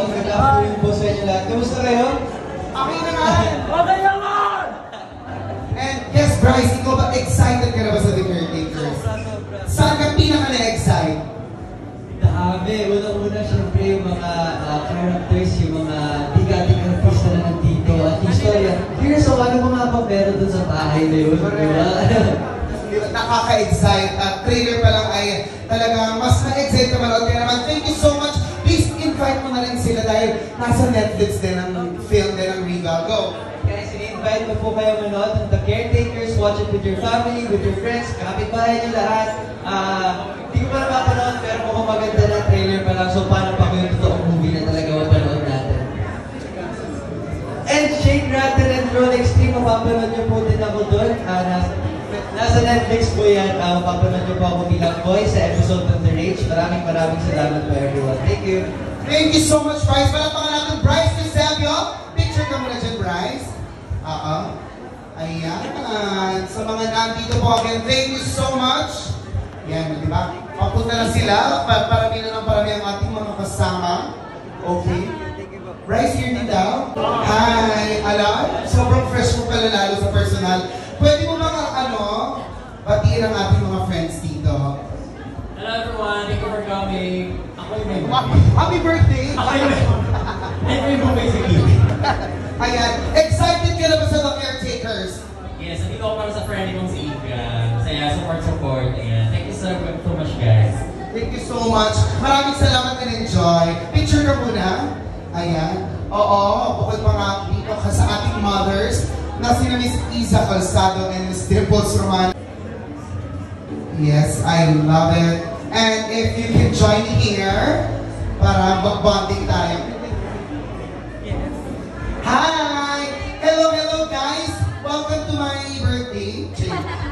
Good afternoon po sa inyo lahat. Kamusta kayo? Okay naman! Okay naman! And yes, Bryce, ikaw ba excited ka na ba sa The Caretakers? Saan ka pinaka-na-excite? Dami. Una-una, syempre, yung mga characters, yung mga bigating artista na nandito at istorya. Here's so, ano mga pa meron dun sa bahay na yun, di ba? Nakaka-excite at trailer pa lang ay talagang mas na-excite ka manood. Kaya naman, thank you so much. Please invite mo na rin sila dahil nasa Netflix din ang film din ng Regal. Go! Guys, in-invite ko po kayo manood ng The Caretakers. Watch it with your family, with your friends, kapitbahay niyo lahat. Hindi ko pa napapanood pero mukhang maganda na trailer pa lang. So paano pa ko yung totoong movie na talaga mapanood natin? And Shake, Rattle, and Roll Extreme, mapapanood niyo po din ako doon. Nasa Netflix po yan. Mapapanood niyo po ako bilang boy sa episode of The Rage. Maraming salamat po everyone. Thank you. Thank you so much, Bryce. Palapakan natin Bryce Eusebio. Picture ka muna dyan, Bryce. Ayan. Sa mga nandito po again, thank you so much. Yan, di ba? Papunta na sila. Parami na ng parami ang ating mga kasama. Okay. Bryce, here din daw. Hi. Alam, sobrang fresh mo pala lalo sa personal. Pwede mo mga batiin ang ating mga friends dito. Hello everyone, thank you for coming. Ako yung may Happy birthday! Ako yung may basically. Ayan. Excited ka na ba sa The Caretakers? Yes, nandito ako para sa friend kong si Ika. Saya, support. Ayan. Thank you so much guys. Thank you so much. Maraming salamat and enjoy. Picture ka muna. Ayan. Oo, bukod pa nga dito sa ating mothers na sina Miss Isa Calzado and Miss Dimples Roman. Yes, I love it. And if you can join me here, para mag-bonding tayo. Hi! Hello guys! Welcome to my birthday.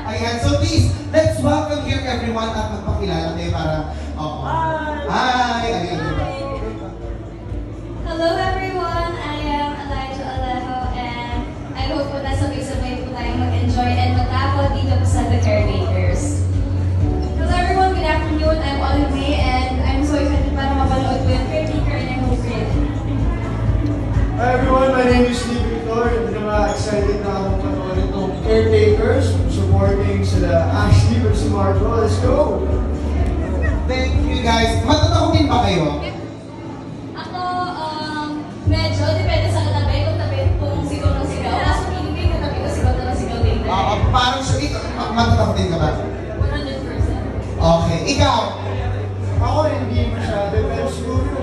Ayan, so please, let's welcome here everyone at magpakilala tayo para... Hi! Ayan, hello everyone! I am Elijah Alejo and I hope po na sabay-sabay po tayong mag-enjoy and mag-tapon dito po sa The Caretakers. Hello everyone, good afternoon. I'm Olive May and I'm so excited para mapanood ko yung Caretaker and I'm so great. Hi everyone, my name is Steve Victor and excited na akong panoorin itong Caretakers supporting sila Ashley versus Marjo. Let's go! Thank you guys. Matatakotin ba kayo? Ako, medyo depende sa katabi kung sigaw ng sigaw. Kaso feeling ko katabi ko sigaw na sigaw din. Parang siya, matatakotin ka ba? 100%. Okay, ikaw? Ako hindi masyado, pero siguro.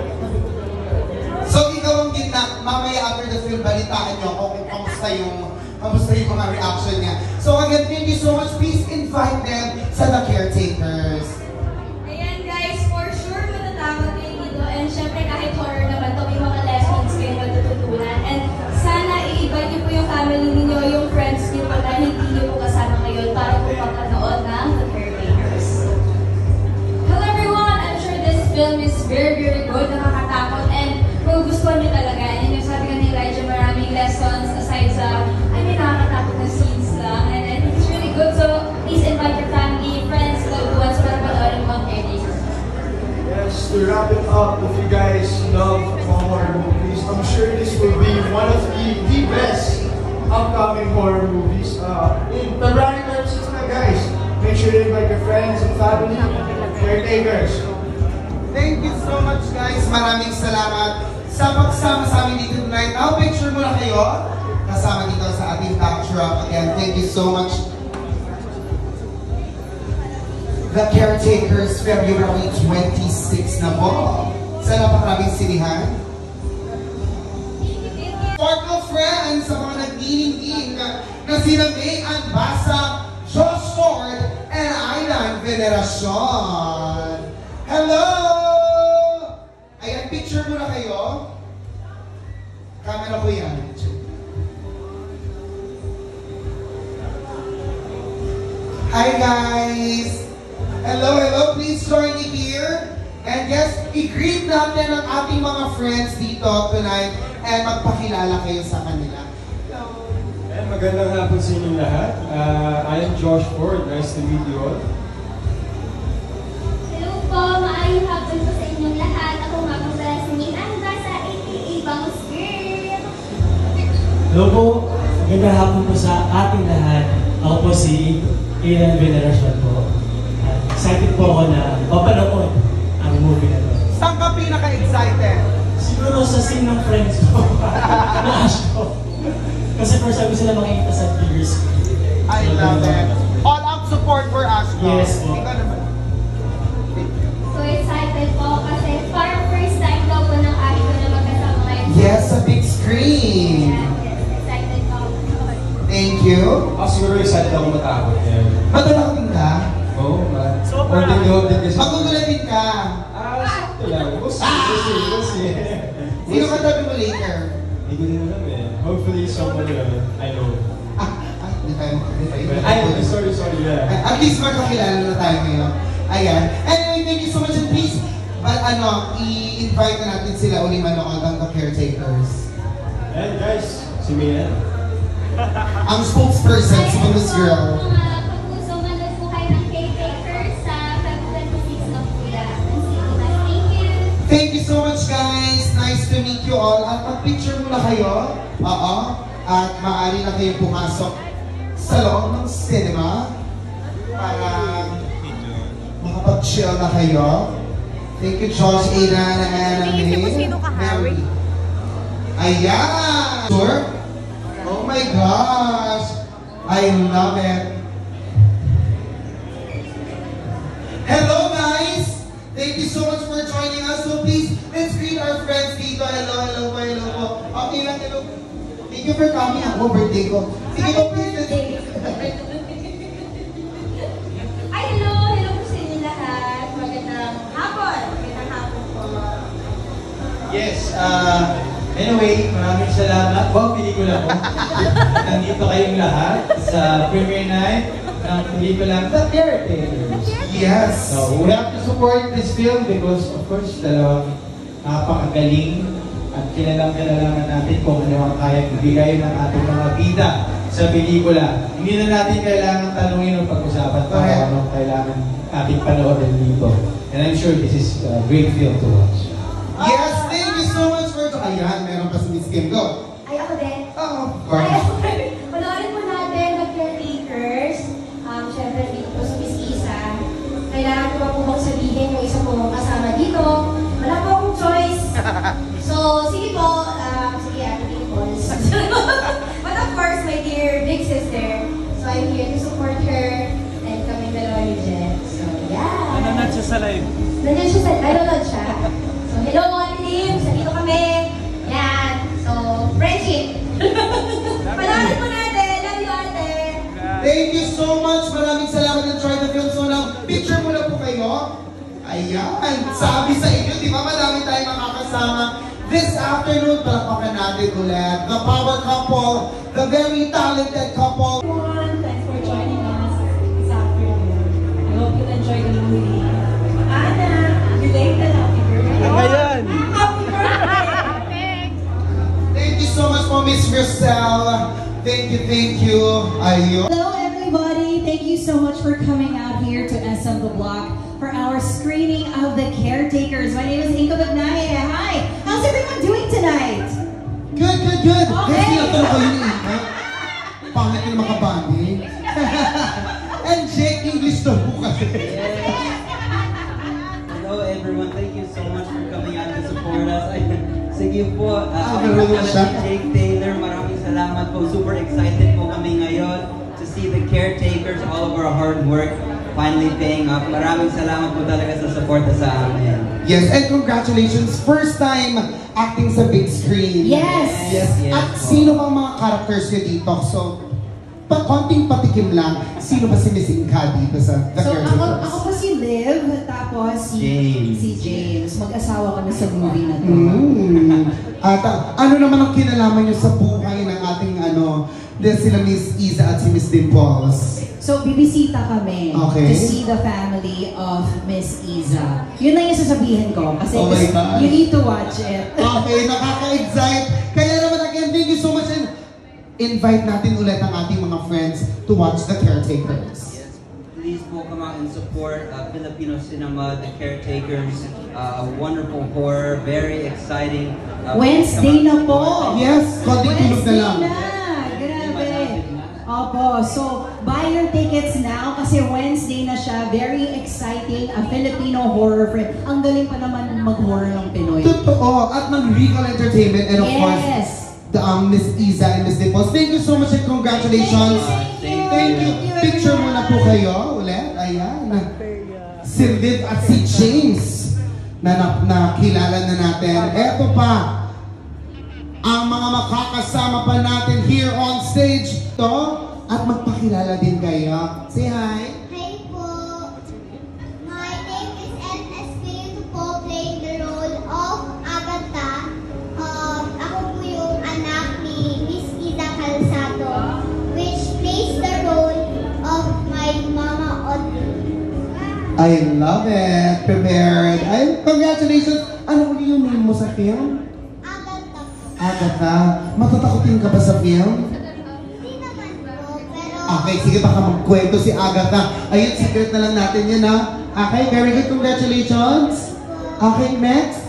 So ikaw ang gitna, mamaya after the film, balitaan nyo kung kamusta yung mga reaction niya. So again, thank you so much. Please invite them sa The Caretakers. Ayan guys, for sure matatakot kayo dito. And syempre kahit horror naman to, may mga lessons kayo matututunan. And sana i-invite niyo po yung family niyo, yung friends niyo po na hindi niyo po kasama ngayon para po makanood ng The Caretakers. Hello everyone! I'm sure this film is very good, nakakatakot, and magugustuhan niyo talaga. And yung sabi ka ni Elijah, maraming lessons aside sa, nakakatakot na scenes lang. And I think it's really good. So please invite your family, friends, loved ones para panoorin mo ang Caretakers. Yes, to wrap it up, if you guys love horror movies, I'm sure this will be one of the best upcoming horror movies. In February 26 na guys, make sure to invite your friends and family, Caretakers. Thank you so much guys. Maraming salamat sa pagsama sa amin dito tonight. Now picture muna kayo kasama dito sa ating backdrop. Again, thank you so much. The Caretakers, February 26 na po. Sa napakaraming sinihan. Sparkle friends, sa mga nagniningning na sina May Anbasa, Josh Ford, and Aidan Veneracion. Hello! Ayan, picture muna kayo. Camera ko yan. Hi guys! Hello! Please join me here. And yes, i-greet natin ang ating mga friends dito tonight and magpakilala kayo sa kanila. Hello! Magandang hapon sa inyong lahat. I am Josh Ford. Nice to meet you all. Hello po! Maayong hapon po sa inyong lahat. Ako nga po pala si May Anbasa, Hello po, magandang hapon po sa ating lahat. Ako po si Ian Veneracion po. At excited po ako na papanood ang movie na to. Saan ka pinaka-excited? Siguro sa scene ng friends ko, na Ash ko. Kasi first time ko sila makikita sa bigger screen. I love it. All out support for Ashko. Yes po. Ikaw naman. So excited po kasi parang first time daw po ng Ashko na magkasama ngayon. Yes, sa big screen. Yes, excited po. Thank you. Ako siguro excited ako matakot. Yeah. Madalaking ka? Oo, man. Holding kasi. Magugulatin ka. Sakto lang. We'll see. Sino ka tabi mo later? Hindi ko din alam eh. Hopefully someone I know. Hindi tayo Sorry, yeah. At least magkakilala na tayo ngayon. Ayan. Anyway, thank you so much. And please, i-invite na natin sila uli manood ang The Caretakers. And guys, si Mian. Ang spokesperson, si Miss Girl. Pag-uso manood po kayo ng Caretakers sa February 26 na po yan. Thank you. Thank you so much, guys. Nice to meet you all. At mag-picture muna kayo. Oo. At maaari na kayong pumasok sa loob ng cinema para makapag-chill na kayo. Thank you, Josh, Aidan, and Mary. Ayan! Sure? Oh my gosh! I love it. Hello, guys! Thank you so much for joining us. So please, let's greet our friends dito. Hello po. Okay lang, hello. Thank you for coming. Ako, birthday ko. Sige po, please. Ay, hello po sa inyo lahat. Magandang hapon po. Yes, anyway, maraming salamat. Wow, pelikula ko. Nandito kayong lahat sa premiere night ng pelikulang The Caretakers. Yes. So, we have to support this film because, of course, dalawang napakagaling at kilalang-kilalaman natin kung ano ang kaya ibigay ng ating mga bida sa pelikula. Hindi na natin kailangan tanungin o pag-usapan para anong kailangan ating panoorin dito. And I'm sure this is a great film to watch. Yes, thank you so much for... Ayan, meron pa si Miss Kim. Go. Ay, ako din. Oo. Panoorin po natin The Caretakers. Siyempre, dito po si Miss Isa. Kailangan ko pa po bang sabihin yung isa po kasama dito. Wala po akong choice. So, sige po. Sige, Ate Dimples. But of course, my dear big sister. So, I'm here to support her. And kami dalawa ni Jen. So, yeah. Nanonood siya sa live. Nanonood siya. So, hello Ate Dim. Dito kami. Yan. So, friendship. Panoorin po natin. Love you, Ate. Thank you so much. Maraming salamat na try the film. So now, picture muna po kayo. Ayan. Sabi sa inyo, di ba madami tayong makakasama. This afternoon, palakpakan natin ulit. The power couple, the very talented couple. Thanks for joining us this afternoon. I hope you enjoy the movie. Ana, related happy birthday. Ngayon. Happy birthday! Thank you so much for Miss Rosel. Thank you. Ayun. Hello everybody, thank you so much for coming out here to SM The Block for our screening of The Caretakers. My name is Inka Bagnaya. Hi! How's everyone doing tonight? Good. Okay. Guys, tinatawag kayo ni Ika. Pangit yung makabandi. And Jake, English to bukas. Hello everyone, thank you so much for coming out to support us. Sige po, ako marunong pala siya. si Jake Taylor. Maraming salamat po. Super excited po kami ngayon to see The Caretakers, all of our hard work finally paying off. Maraming salamat po talaga sa support sa amin. Yes, and congratulations. First time acting sa big screen. Yes. At sino bang mga characters niyo dito? So, konting patikim lang. Sino ba si Miss Inka dito sa The So Caretakers? ako po si Liv, tapos James. si James. Mag-asawa kami sa movie na to. At ano naman ang kinalaman niyo sa buhay ng ating sila Miss Isa at si Miss Dimples? So, bibisita kami Okay. to see the family of Miss Iza. Yun lang yung sasabihin ko. Kasi Oh my God. you need to watch it. Okay, nakaka-excite. Kaya naman again, thank you so much and invite natin ulit ang ating mga friends to watch The Caretakers. Yes, please po come out and support Filipino cinema, The Caretakers, wonderful horror, very exciting. Wednesday na po. Yes, konting tulog na lang. Wednesday na. Opo, so buy your tickets now kasi Wednesday na siya. Very exciting, a Filipino horror film. Ang galing pa naman mag-horror ng Pinoy. Totoo. At ng Regal Entertainment and of course, Yes. the Miss Iza and Miss Dimples. Thank you so much and congratulations. Thank you. Picture muna po kayo ulit. Ayan. Si Liv at si James na nakilala na natin. Eto pa. Ang mga makakasama pa natin here on stage to at magpakilala din kayo. Say hi. Hi po. My name is Ernest Espiritu po, playing the role of Agatha. Ako po yung anak ni Miss Iza Calzado, which plays the role of my mama Audrey. I love it. Prepared. Ay, congratulations. Ano ulit yung name mo sa film? Agatha, matatakotin ka ba sa film? Hindi naman po, pero... Okay, sige, baka magkwento si Agatha. Ayun, secret na lang natin yan, ha? Okay, very good. Congratulations. Okay, next.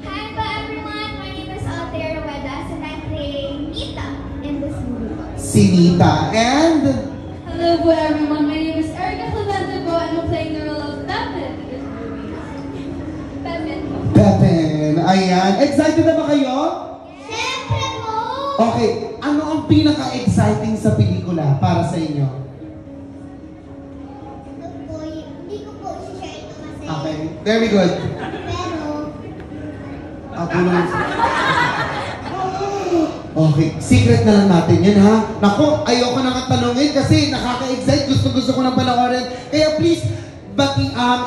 Hi po everyone, my name is Altair Ruedas and I'm playing Nita in this movie. Si Nita. And... Hello po everyone, my name is Erica Clemente po and I'm playing the role of Pepin in this movie. Pepin po. Pepin. Ayan. Excited na ba kayo? Siyempre po! Okay, ano ang pinaka-exciting sa pelikula para sa inyo? Hindi ko po i-share ito kasi... Okay, very good. Pero... Ako lang. Okay, secret na lang natin yan, ha? Naku, ayoko na nga tanungin kasi nakaka-excite. Gusto ko na panoorin. Kaya please,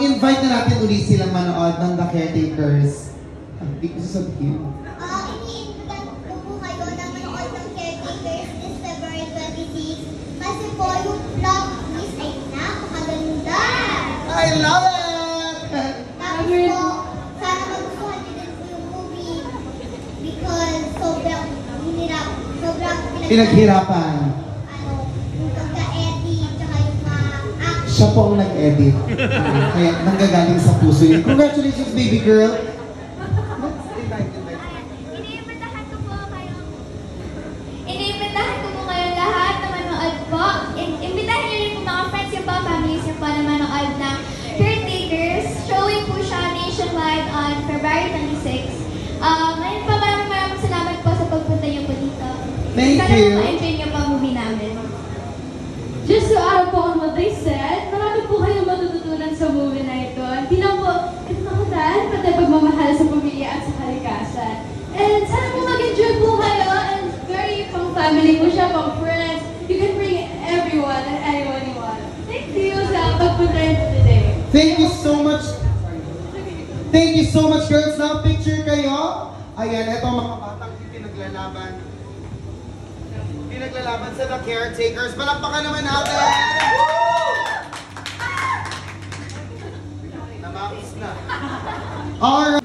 invite na natin ulit silang manood ng The Caretakers. Hindi ko sasabihin. Iniinvitan ko po kayo na manood ng Caretakers this February 26 kasi po yung plot twist ay napakaganda. I love it! Tapos po, sana magustuhan niyo din po yung movie because sobrang Pinaghirapan. yung pagka-edit, tsaka yung action. Siya po ang nag-edit. Kaya nanggagaling sa puso yun. Congratulations, baby girl! Iniimbitahan ko po kayo lahat na manood po. Imbitahan niyo rin po mga friends niyo po, families niyo po na manood ng Caretakers. Showing po siya nationwide on February 26. Ngayon po, maraming salamat po sa pagpunta niyo po dito. Thank Sana you. po ma-enjoy niyo po ang movie namin. Just to add po on what they said, marami po kayong matututunan sa movie na ito. Hindi lang po katakatan, pati pagmamahal sa pamilya at sa kalikasan. And sana po mag-enjoy po kayo and very pang family po siya, pang friends. You can bring everyone and anyone you want. Thank you sa pagpunta nito today. Thank you so much. Thank you so much, girls. Now, picture kayo. Ayan, eto mga batang pinaglalaban. Pinaglalaban sa The Caretakers. Palakpakan naman natin! Namakis na. Alright.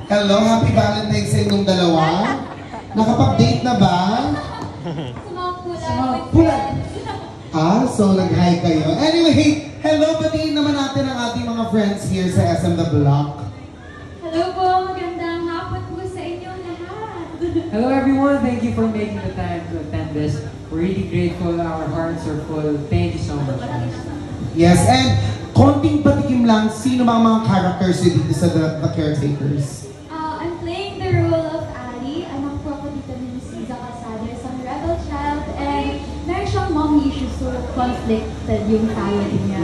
Hello, happy Valentine's sa inyong dalawa. Nakapag-date na ba? Pula. So nag-hi kayo. Anyway, hello, batiin naman natin ang ating mga friends here sa SM The Block. Hello po, magandang hapon po sa inyo lahat. Hello everyone, thank you for making the time to attend this. We're really grateful, our hearts are full. Thank you so much. Yes, and konting patikim lang, sino mga characters dito sa The Caretakers? I'm playing the role of Ali. Anak po ako dito ni Miss Iza Calzado, isang rebel child, and meron siyang mommy issues, so conflicted yung family niya.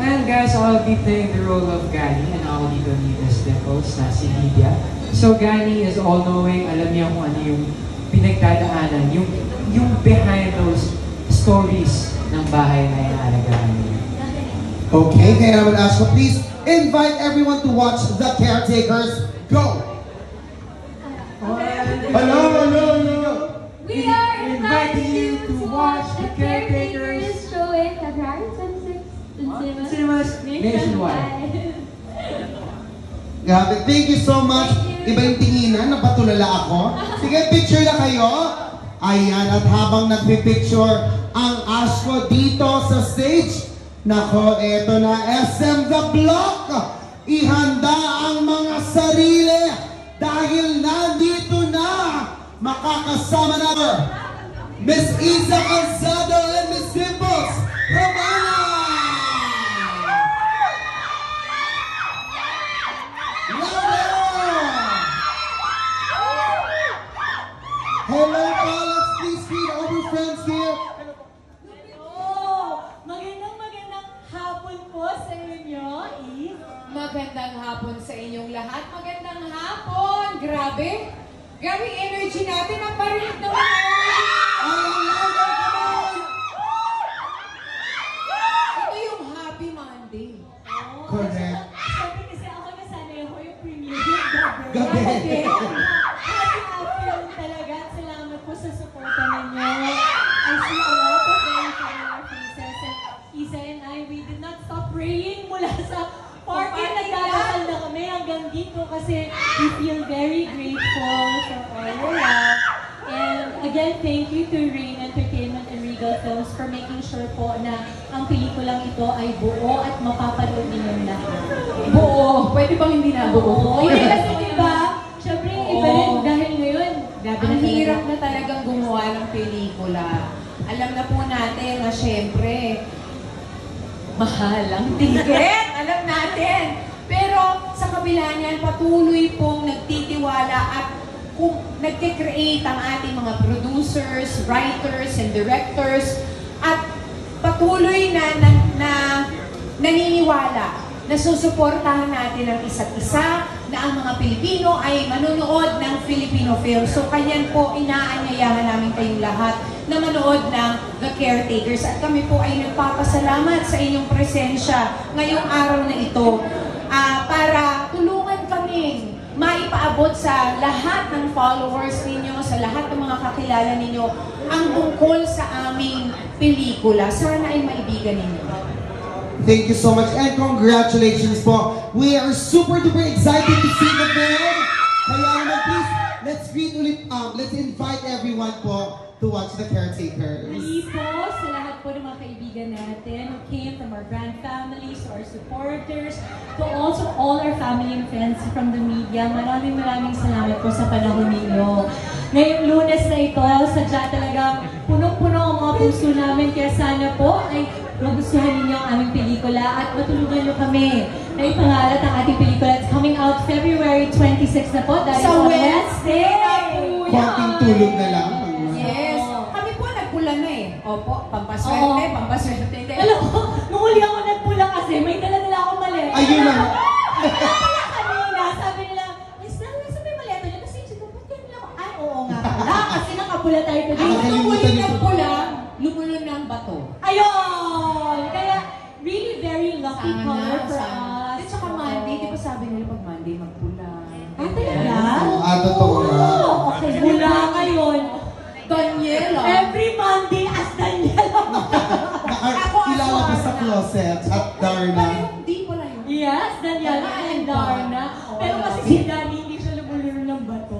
And guys, I'll be playing the role of Gani, and I'll be the Miss Dimples na si Lydia. So Gani is all-knowing, alam niya kung ano yung pinagdadaanan, yung behind those stories ng bahay na inaalagaan niya. Okay, kaya naman ask ko, please invite everyone to watch The Caretakers. Go! Hello. We are inviting you to watch The Caretakers showing February 26th in cinemas nationwide. Grabe, thank you so much. Iba yung tinginan, napatulala ako. Sige, picture na kayo. Ayan, at habang nagpipicture ang Ashko dito sa stage, nako, eto na, SM The Block! Ihanda ang mga sarili dahil nandito na kasama natin Miss Isa Calzado and Miss Dimples Romana! Hello po, let's please greet our friends here. Hello! Magandang hapon po sa inyo, Eve. Magandang hapon sa inyong lahat. Magandang hapon! Grabe! Grabe energy natin. Ang parinig naman ito yung Happy Monday. Correct. Sabi kasi ako nasanay ako yung premiere yung gabi. Gabi. Happy afternoon talaga. At salamat po sa suporta ninyo. I see a lot of very familiar faces. And Isa and I, we did not stop praying mula sa party. Nagdadasal na kami hanggang dito kasi we feel very grateful for all your love. And again, thank you to Rain Entertainment and Regal Films for making sure po na ang pelikulang ito ay buo at mapapanood ninyong lahat. buo. Pwede bang hindi na buo? Hindi kasi diba, syempre iba rin dahil ngayon. Ang hirap na talagang gumawa ng pelikula. Alam na po natin na syempre, mahal ang ticket. Alam natin. Pero sa kabila niyan, patuloy pong nagtitiwala at kung nagke-create ang ating mga producers, writers, and directors at patuloy na naniniwala na susuportahan natin ang isa't isa na ang mga Pilipino ay manonood ng Filipino film. So kanyan po inaanyayahan namin kayong lahat na manood ng The Caretakers at kami po ay nagpapasalamat sa inyong presensya ngayong araw na ito para tulungan kaming maipaabot sa lahat ng followers ninyo, sa lahat ng mga kakilala ninyo, ang tungkol sa aming pelikula. Sana ay maibigan ninyo. Thank you so much and congratulations po. We are super duper excited to see the film. Kaya naman please, let's greet ulit, let's invite everyone po to watch The Caretakers. Muli po sa lahat po ng mga kaibigan natin who came from our grand families, to our supporters, to also all our family and friends from the media. Maraming salamat po sa panahon ninyo. Ngayong Lunes na ito, sadya talagang punong-puno ang mga puso namin. Kaya sana po ay magustuhan ninyo ang aming pelikula at matulungan nyo kami na ipangalat ang ating pelikula. It's coming out February 26 na po. That is on Wednesday. Konting tulog na lang. Yes. Kami po nagpula na eh. Opo, pampaswerte, pampaswerte. Alam ko, nung uli ako nagpula kasi, may dala-dala akong maleta. Ayun lang. Kanina, sabi nila, Miss Dala, nasa may maleta niya? Kasi siya, ba't kayo nila ako? Ay, oo nga pala. Kasi nakapula tayo today. Nung uli nagpula, lumulun na ang bato. Ayun! Kaya, really very lucky color for us. At saka Monday, di ba sabi nila pag Monday magpula? Ah, talaga? Totoo na. Okay, mula ngayon. Daniela. Every Monday as Daniela. Ilalabas sa closet at Darna. Hindi pala yun. Yes, Daniela and Darna. Pero kasi si Dani hindi siya lumulunod ng bato.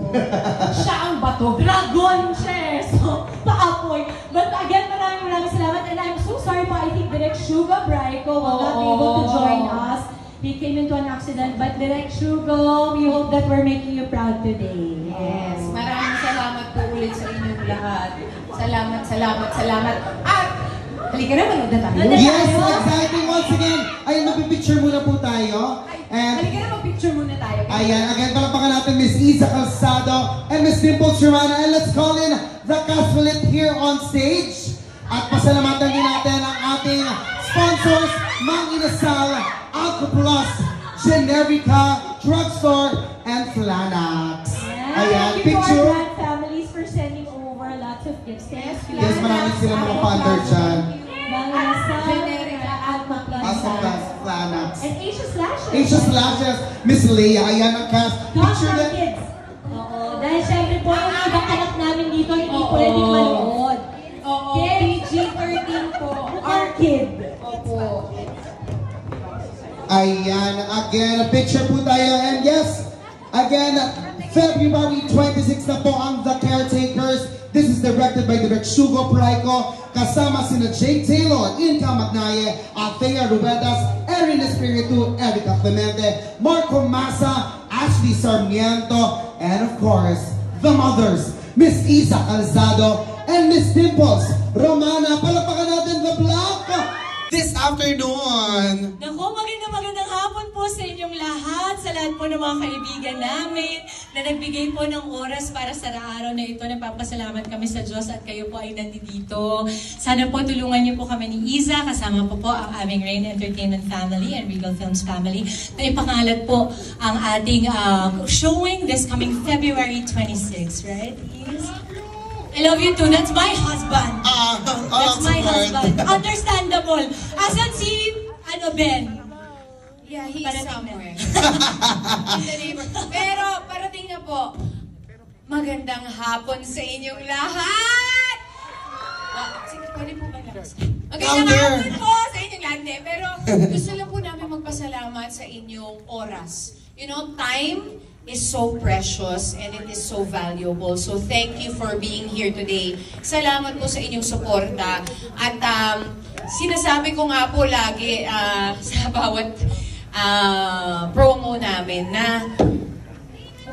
Siya ang bato. Dragon siya eh. So, paapoy. But again, maraming salamat. And I'm so sorry po, I think Direk Suga Braico will not be able to join us. He came into an accident, but Direk Sugo, we hope that we're making you proud today. Yes, maraming salamat po ulit sa inyong lahat. Salamat. At, halika na, manood na tayo. Yes, exciting once again. Ayun, magpipicture muna po tayo. And Halika na, mag-picture muna tayo. ayan, again, palakpakan natin Miss Isa Calzado and Miss Dimples Romana. And let's call in the cast ulit here on stage. At pasalamatan din natin ang ating sponsors, Mang Inasal, Alco Plus, Generica, Drugstore, and Flanax. Thank Ayan, you to picture. our grand families for sending over lots of gifts. Thanks, Yes, maraming sila mga founder dyan. Mang Inasal, Generica, Alco Plus, Alco Plus, Flanax. and Asia Slashes. Asia Slashes, Miss Leia, ayan ang cast. Picture Dog din. Kids. Oo, dahil syempre po, yung ibang anak namin dito, hindi pwedeng manood. Oo, Okay. PG-13 po. Our kid. Opo. Ayan, again, picture po tayo. And yes, again, February 26 na po ang The Caretakers. This is directed by Direk Sugo Braico. Kasama sina Jake Taylor, Inka Magnaye, Althea Ruedas, Erin Espiritu, Erica Clemente, Marco Massa, Ashley Sarmiento, and of course, the mothers, Miss Isa Calzado, and Miss Dimples Romana. Palakpakan natin the block this afternoon. Naku, magandang hapon po sa inyong lahat, sa lahat po ng mga kaibigan namin na nagbigay po ng oras para sa araw na ito. Nagpapasalamat kami sa Diyos at kayo po ay nandito. Sana po tulungan niyo po kami ni Iza, kasama po ang aming Rain Entertainment family and Regal Films family na ipangalat po ang ating showing this coming February 26, right, Iz? I love you too. That's my husband. That's my husband. Understandable. Asan si, Ben? Yeah, he's Parating somewhere. In the neighbor. Pero parating na po. Magandang hapon sa inyong lahat! Sige, pwede po ba lakas? Magandang hapon po sa inyong lahat. Pero gusto lang po namin magpasalamat sa inyong oras. You know, time is so precious and it is so valuable. So thank you for being here today. Salamat po sa inyong suporta. At sinasabi ko nga po lagi sa bawat promo namin na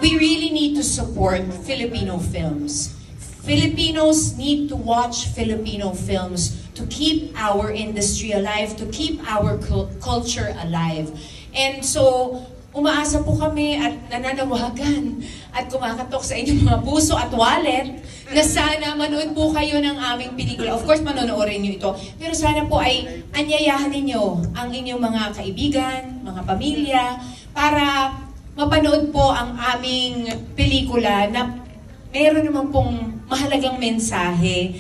we really need to support Filipino films. Filipinos need to watch Filipino films to keep our industry alive, to keep our culture alive. And so, umaasa po kami at nananawagan at kumakatok sa inyong mga puso at wallet na sana manood po kayo ng aming pelikula. Of course, manonoodin nyo ito. Pero sana po ay anyayahan ninyo ang inyong mga kaibigan, mga pamilya, para mapanood po ang aming pelikula na meron naman pong mahalagang mensahe.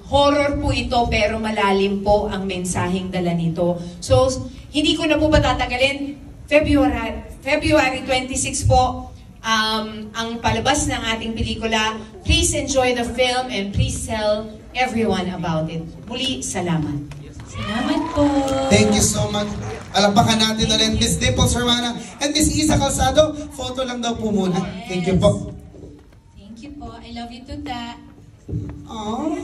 Horror po ito pero malalim po ang mensaheng dala nito. So, hindi ko na po patatagalin. February 26 po ang palabas ng ating pelikula. Please enjoy the film and please tell everyone about it. Muli, salamat. Salamat po. Thank you so much. Alapakan natin ulit Miss Dimples Romana and Miss Isa Calzado. Photo lang daw po muna. Thank you po. Thank you po. I love you too, Ta. Aww.